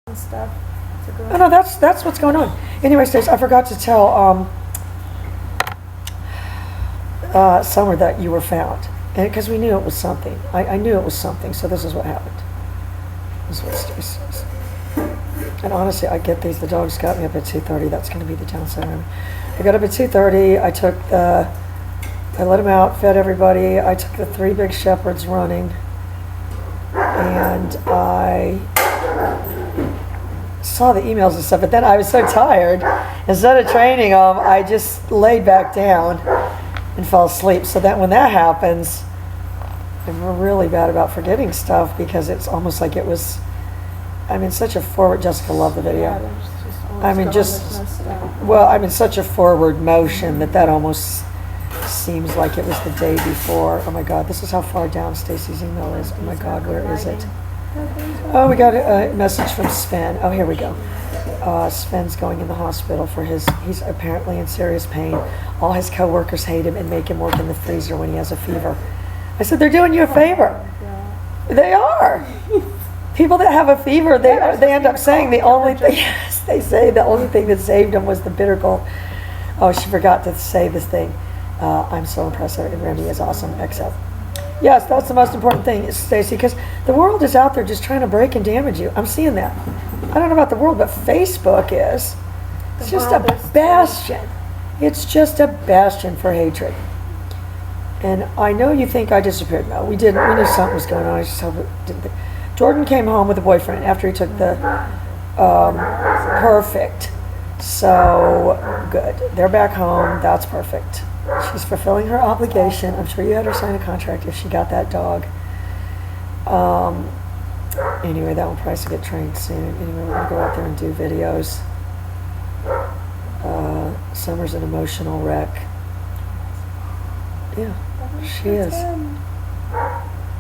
and stuff. Oh, no, that's what's going on. Anyway, Stace, I forgot to tell Summer that you were found, and because we knew it was something. I knew it was something. So this is what happened. This is what Stace says. And honestly, I get these. The dogs got me up at 2:30. That's going to be the downside. I got up at 2:30. I let them out, fed everybody. I took the 3 big shepherds running, and I saw the emails and stuff. But then I was so tired. Instead of training them, I just laid back down and fell asleep. So that when that happens, I'm really bad about forgetting stuff because it's almost like it was. I'm in such a forward. Jessica loved the video. Yeah, there's just always I'm in going just. with no stuff. Well, I'm in such a forward motion that almost seems like it was the day before. Oh my God, this is how far down Stacy's email is. Oh my God, where is it? Oh, we got a message from Sven. Oh, here we go. Sven's going in the hospital for he's apparently in serious pain. All his coworkers hate him and make him work in the freezer when he has a fever. I said, they're doing you a favor. They are. People that have a fever, they end up saying the only thing, yes, they say the only thing that saved them was the bitter cold. Oh, she forgot to say this thing. I'm so impressive, and Remy is awesome, except. Yes, that's the most important thing, Stacy, because the world is out there just trying to break and damage you. I'm seeing that. I don't know about the world, but Facebook is. It's just a bastion. It's just a bastion for hatred. And I know you think I disappeared. No, we didn't. We knew something was going on. I just hope it didn't. Jordan came home with a boyfriend after he took the perfect. So good. They're back home. That's perfect. She's fulfilling her obligation. I'm sure you had her sign a contract if she got that dog. Anyway, that one probably should get trained soon. Anyway, we're going to go out there and do videos. Summer's an emotional wreck. Yeah, she is.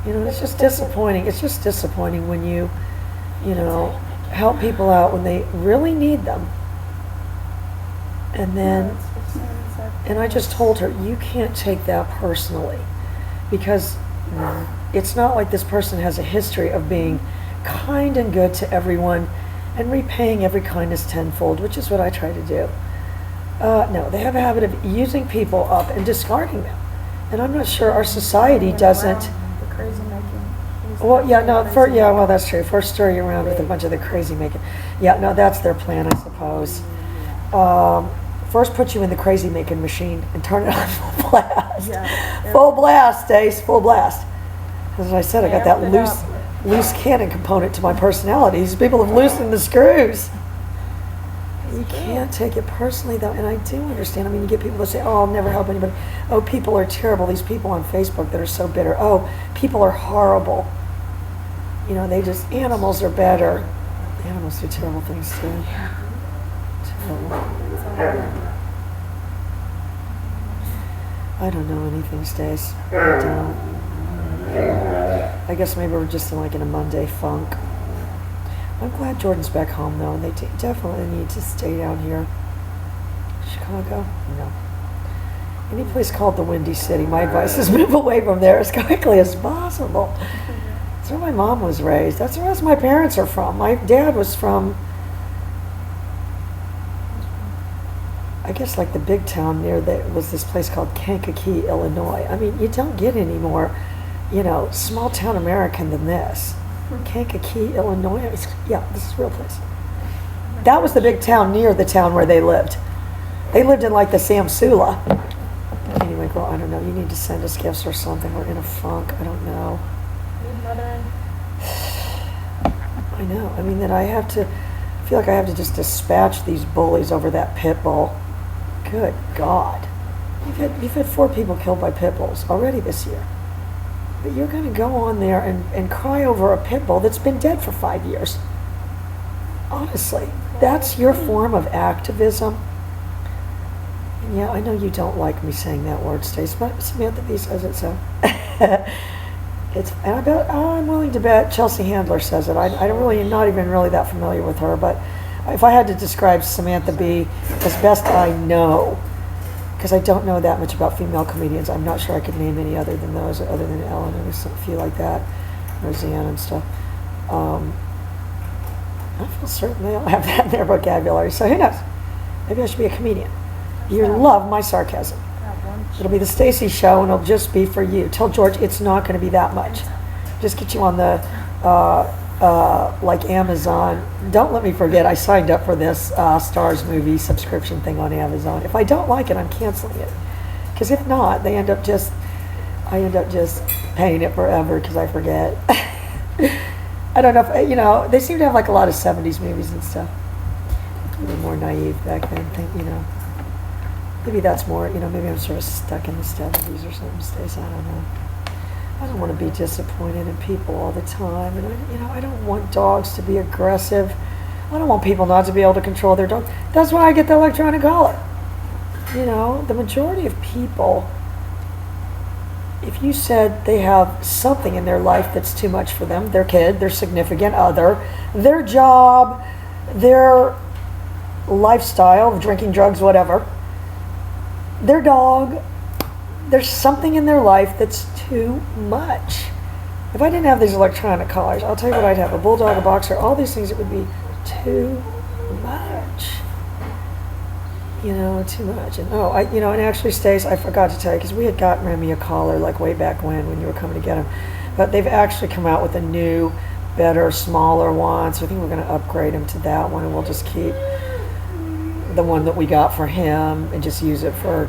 You know, it's just disappointing. It's just disappointing when you help people out when they really need them. And then, and I just told her, you can't take that personally. Because it's not like this person has a history of being kind and good to everyone and repaying every kindness tenfold, which is what I try to do. No, they have a habit of using people up and discarding them. And I'm not sure our society doesn't. The crazy making. Well, yeah, no, well, that's true. First stir you around with a bunch of the crazy making. Yeah, no, that's their plan, I suppose. First put you in the crazy making machine and turn it on full blast. Yeah. Full blast, Stace, full blast. As I said, I got that loose cannon component to my personality. These people have loosened the screws. You can't take it personally, though, and I do understand. I mean, you get people that say, oh, I'll never help anybody. Oh, people are terrible. These people on Facebook that are so bitter. Oh, people are horrible. You know, animals are better. Animals do terrible things, too. Yeah. Terrible. I don't know anything, Stace. I don't. I guess maybe we're just in a Monday funk. I'm glad Jordan's back home, though, and they definitely need to stay down here. Chicago? No. Any place called the Windy City, my advice is move away from there as quickly as possible. That's where my mom was raised. That's where my parents are from. My dad was from, I guess, like the big town near there was this place called Kankakee, Illinois. I mean, you don't get any more, small town American than this. Kankakee, Illinois. Yeah, this is a real place. That was the big town near the town where they lived. They lived in like the Samsula. Anyway, girl, I don't know. You need to send us gifts or something. We're in a funk. I don't know. I know. I mean, that I feel like I have to just dispatch these bullies over that pit bull. Good God. You've had 4 people killed by pit bulls already this year. But you're going to go on there and cry over a pit bull that's been dead for 5 years. Honestly, that's your form of activism. And yeah, I know you don't like me saying that word, Stace, but Samantha B says it, so. I'm willing to bet Chelsea Handler says it. I'm not even really that familiar with her, but if I had to describe Samantha B as best I know, because I don't know that much about female comedians. I'm not sure I could name any other than those, other than Ellen and a few like that, Roseanne and stuff. I feel certain they all have that in their vocabulary. So who knows? Maybe I should be a comedian. You love my sarcasm. It'll be the Stacy Show, and it'll just be for you. Tell George it's not going to be that much. Just get you on the like Amazon. Don't let me forget. I signed up for this Stars movie subscription thing on Amazon. If I don't like it, I'm canceling it. Because if not, I end up just paying it forever because I forget. I don't know if they seem to have like a lot of '70s movies and stuff. A little more naive back then. Maybe that's more, maybe I'm sort of stuck in the '70s or something, Stacey, I don't know. I don't want to be disappointed in people all the time, and I don't want dogs to be aggressive. I don't want people not to be able to control their dog. That's why I get the electronic collar. The majority of people, if you said they have something in their life that's too much for them, their kid, their significant other, their job, their lifestyle of drinking, drugs, whatever, their dog, there's something in their life that's too much. If I didn't have these electronic collars, I'll tell you what I'd have: a bulldog, a boxer, all these things. It would be too much. Too much. And and actually, Stace, I forgot to tell you, because we had gotten Remy a collar like way back when you were coming to get him, but they've actually come out with a new, better, smaller one. So I think we're going to upgrade him to that one, and we'll just keep the one that we got for him and just use it for,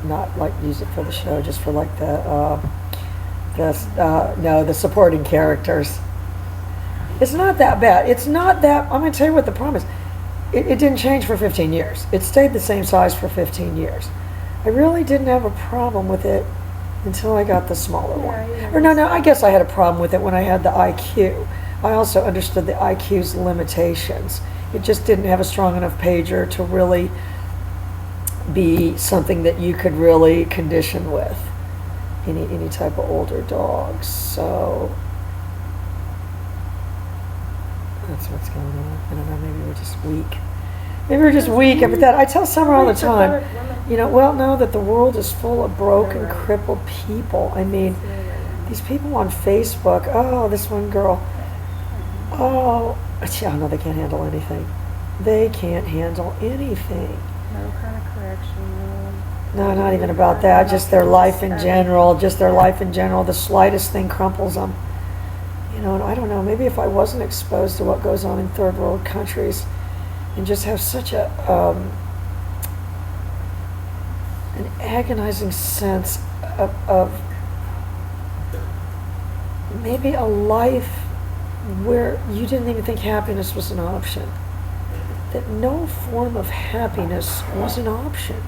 not like use it for the show, just for like the supporting characters. It's not that bad. It's not that, I'm going to tell you what the problem is. It didn't change for 15 years. It stayed the same size for 15 years. I really didn't have a problem with it until I got the smaller one. Or no, I guess I had a problem with it when I had the IQ. I also understood the IQ's limitations. It just didn't have a strong enough pager to really be something that you could really condition with any type of older dogs. So that's what's going on. I don't know, maybe we're just weak. Maybe we're just weak. But that I tell Summer all the time, know that the world is full of broken, crippled people. I mean, these people on Facebook, this one girl, no, they can't handle anything. They can't handle anything. No kind of correction. No, not even about that. Just their life in general. The slightest thing crumples them. And I don't know. Maybe if I wasn't exposed to what goes on in third world countries, and just have such an agonizing sense of maybe a life where you didn't even think happiness was an option. That no form of happiness was an option.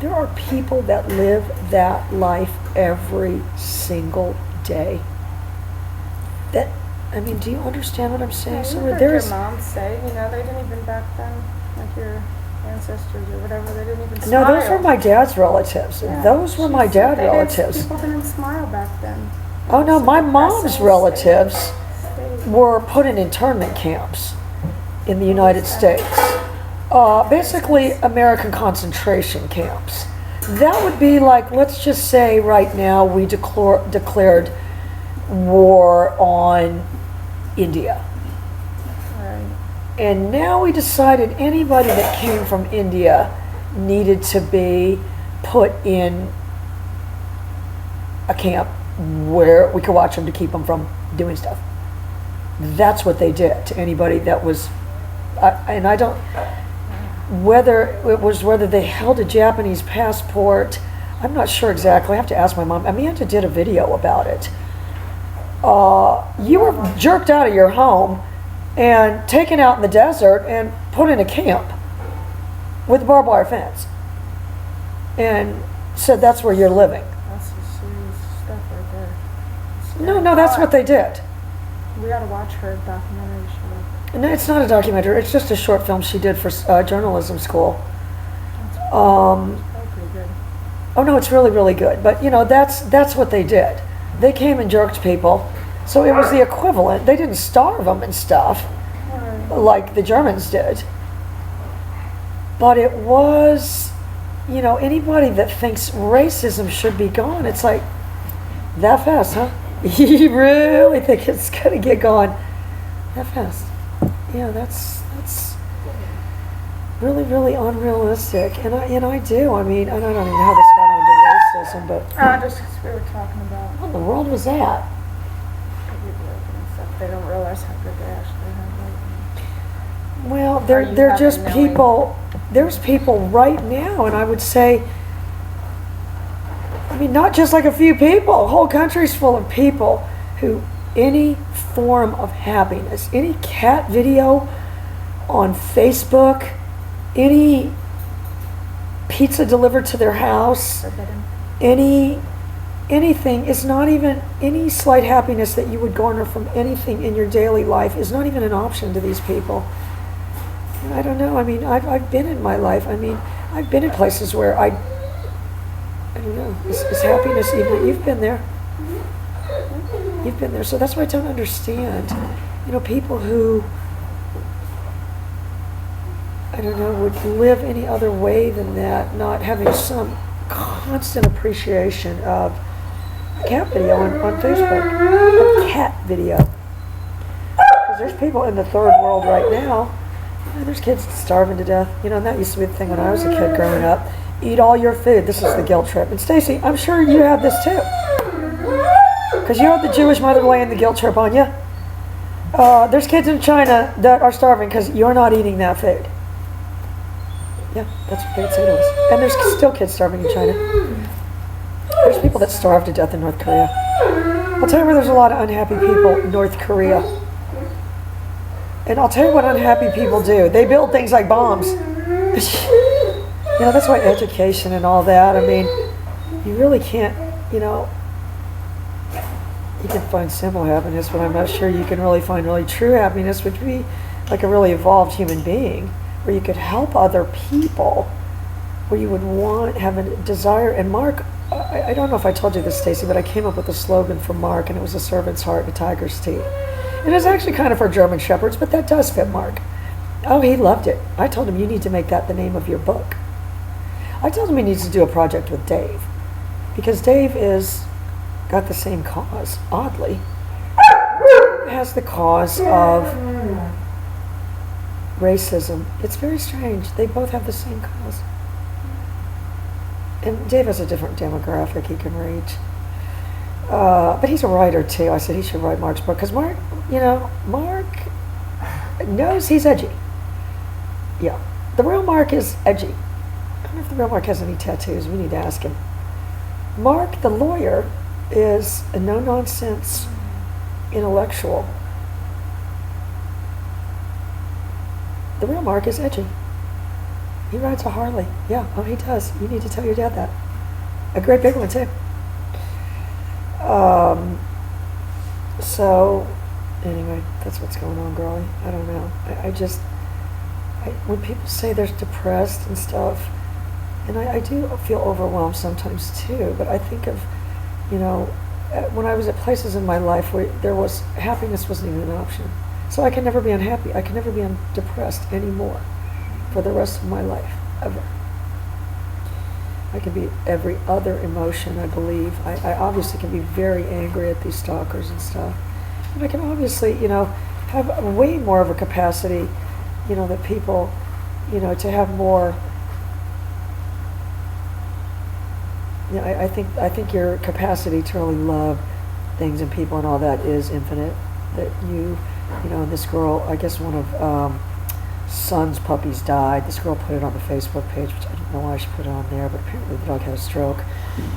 There are people that live that life every single day. Do you understand what I'm saying? You heard your mom say, they didn't even back then, like your ancestors or whatever, they didn't even smile. No, those were my dad's relatives. Yeah, Those were my dad's relatives. People didn't smile back then. Oh no, my mom's relatives were put in internment camps in the United States. Basically American concentration camps. That would be like, let's just say right now we declared war on India. Right. And now we decided anybody that came from India needed to be put in a camp where we could watch them to keep them from doing stuff. That's what they did to anybody that was, and I don't, whether they held a Japanese passport, I'm not sure exactly. I have to ask my mom. Amanda did a video about it. You were jerked out of your home and taken out in the desert and put in a camp with a barbed wire fence and said that's where you're living. That's some serious stuff right there. No, that's what they did. We gotta watch her documentary show. No, it's not a documentary. It's just a short film she did for journalism school. That's pretty good. Oh no, it's really, really good. But that's what they did. They came and jerked people. So it was the equivalent. They didn't starve them and stuff like the Germans did. But it was, anybody that thinks racism should be gone, it's like, that fast, huh? You really think it's going to get gone that fast? yeah, that's really, really unrealistic. And I do. I mean, and I don't even know how this got onto racism, but Just 'cause we were talking about what in the world was that? people working and stuff. They don't realize how good they actually have. Well, Or they're you they're have just to knowing. people. There's people right now, and I would say, I mean, not just like a few people. A whole country's full of people who any form of happiness, any cat video on Facebook, any pizza delivered to their house, Forbidden. anything is not even any slight happiness that you would garner from anything in your daily life is not even an option to these people. And I don't know. I mean, I've been in my life. I mean, I've been in places where I don't know. Is happiness even? You've been there. You've been there. So that's why I don't understand. You know, people who, I don't know, would live any other way than that, not having some constant appreciation of a cat video on Facebook. A cat video. Because there's people in the third world right now, and there's kids starving to death. You know, and that used to be the thing when I was a kid growing up. Eat all your food. This is the guilt trip. And Stacy, I'm sure you have this too. Because you have the Jewish mother laying the guilt trip on you. There's kids in China that are starving because you're not eating that food. Yeah, that's what they would say to us. And there's still kids starving in China. There's people that starve to death in North Korea. I'll tell you where there's a lot of unhappy people, North Korea. And I'll tell you what unhappy people do. They build things like bombs. You know, that's why education and all that, I mean, you really can't, you know, you can find simple happiness, but I'm not sure you can really find really true happiness, which would be like a really evolved human being, where you could help other people, where you would have a desire. And Mark, I don't know if I told you this, Stacy, but I came up with a slogan for Mark, and it was a servant's heart and a tiger's teeth. And it's actually kind of for German Shepherds, but that does fit Mark. Oh, he loved it. I told him, you need to make that the name of your book. I told him he needs to do a project with Dave, because Dave got the same cause, oddly. Has the cause of racism. It's very strange. They both have the same cause. And Dave has a different demographic he can reach. But he's a writer too. I said he should write Mark's book, because Mark knows he's edgy. Yeah. The real Mark is edgy. I don't know if the real Mark has any tattoos. We need to ask him. Mark, the lawyer, is a no-nonsense intellectual. The real Mark is edgy. He rides a Harley. Yeah, oh, he does. You need to tell your dad that. A great big one, too. So, anyway, that's what's going on, girlie. I don't know. When people say they're depressed and stuff, and I do feel overwhelmed sometimes too, but I think of, you know, when I was at places in my life where happiness wasn't even an option. So I can never be unhappy. I can never be depressed anymore for the rest of my life, ever. I can be every other emotion, I believe. I obviously can be very angry at these stalkers and stuff. And I can obviously, you know, have way more of a capacity, you know, that people, you know, to have more. Yeah, I think your capacity to really love things and people and all that is infinite. That you know, this girl, I guess one of Son's puppies died. This girl put it on the Facebook page, which I don't know why she put it on there, but apparently the dog had a stroke.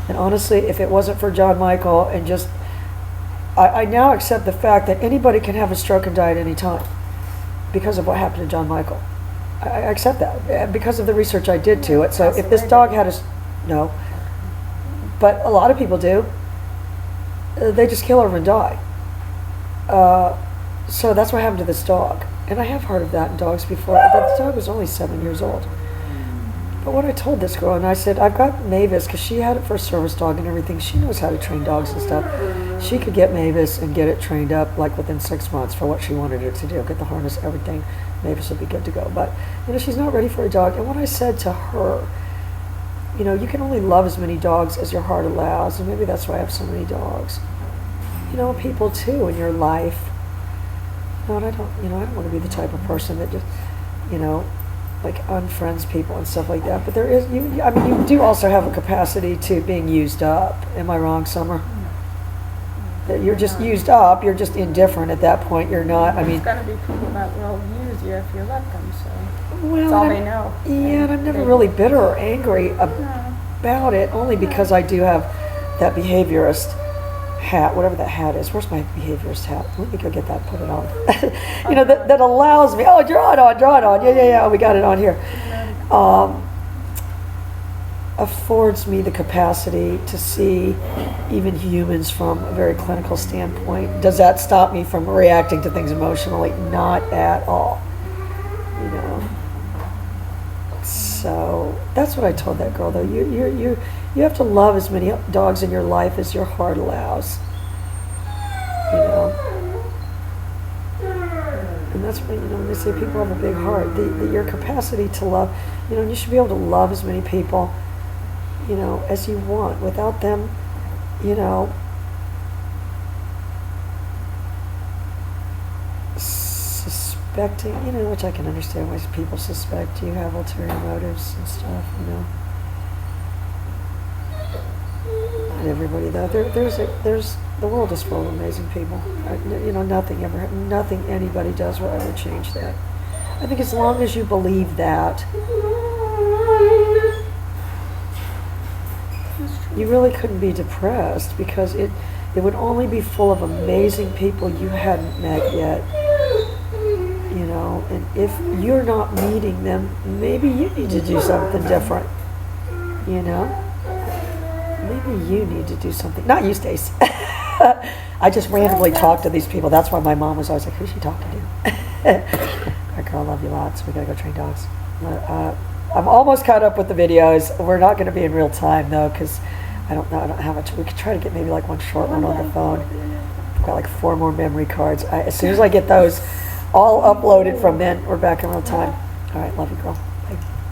And honestly, if it wasn't for John Michael and just, I now accept the fact that anybody can have a stroke and die at any time because of what happened to John Michael. I accept that because of the research I did to it. So if this dog had no. But a lot of people do. They just kill her and die. So that's what happened to this dog. And I have heard of that in dogs before. But the dog was only 7 years old. But what I told this girl, and I said, I've got Mavis, because she had it for a service dog and everything. She knows how to train dogs and stuff. She could get Mavis and get it trained up like within 6 months for what she wanted it to do. Get the harness, everything. Mavis would be good to go. But, you know, she's not ready for a dog. And what I said to her, you know, you can only love as many dogs as your heart allows, and maybe that's why I have so many dogs. You know, people too in your life. No, and I don't, I don't want to be the type of person that just, like unfriends people and stuff like that. But there is, I mean, you do also have a capacity to being used up. Am I wrong, Summer? That you're just used up, you're just indifferent at that point, you're not, I mean. There's gonna be people that will use you if you let them, so. Well, That's all they know. Yeah, and I'm never really bitter or angry about it, only because I do have that behaviorist hat, whatever that hat is. Where's my behaviorist hat? Let me go get that and put it on. That allows me, oh, draw it on. Yeah, oh, we got it on here. Affords me the capacity to see even humans from a very clinical standpoint. Does that stop me from reacting to things emotionally? Not at all. So that's what I told that girl, though. You have to love as many dogs in your life as your heart allows. And that's when they say people have a big heart. Your capacity to love, and you should be able to love as many people, as you want. Without them, suspecting, which I can understand why people suspect you have ulterior motives and stuff, Not everybody though. There's the world is full of amazing people. Nothing anybody does will ever change that. I think as long as you believe that, you really couldn't be depressed, because it would only be full of amazing people you hadn't met yet. And if you're not meeting them, maybe you need to do something different. Maybe you need to do something. Not you, Stace. I just randomly talk to these people. That's why my mom was always like, "Who's she talking to?" All right, girl, love you lots. We gotta go train dogs. I'm almost caught up with the videos. We're not going to be in real time though, because I don't know how much. We could try to get maybe like one short one on the phone. I've got like 4 more memory cards. As soon as I get those all uploaded from then, we're back in real time. All right, love you, girl.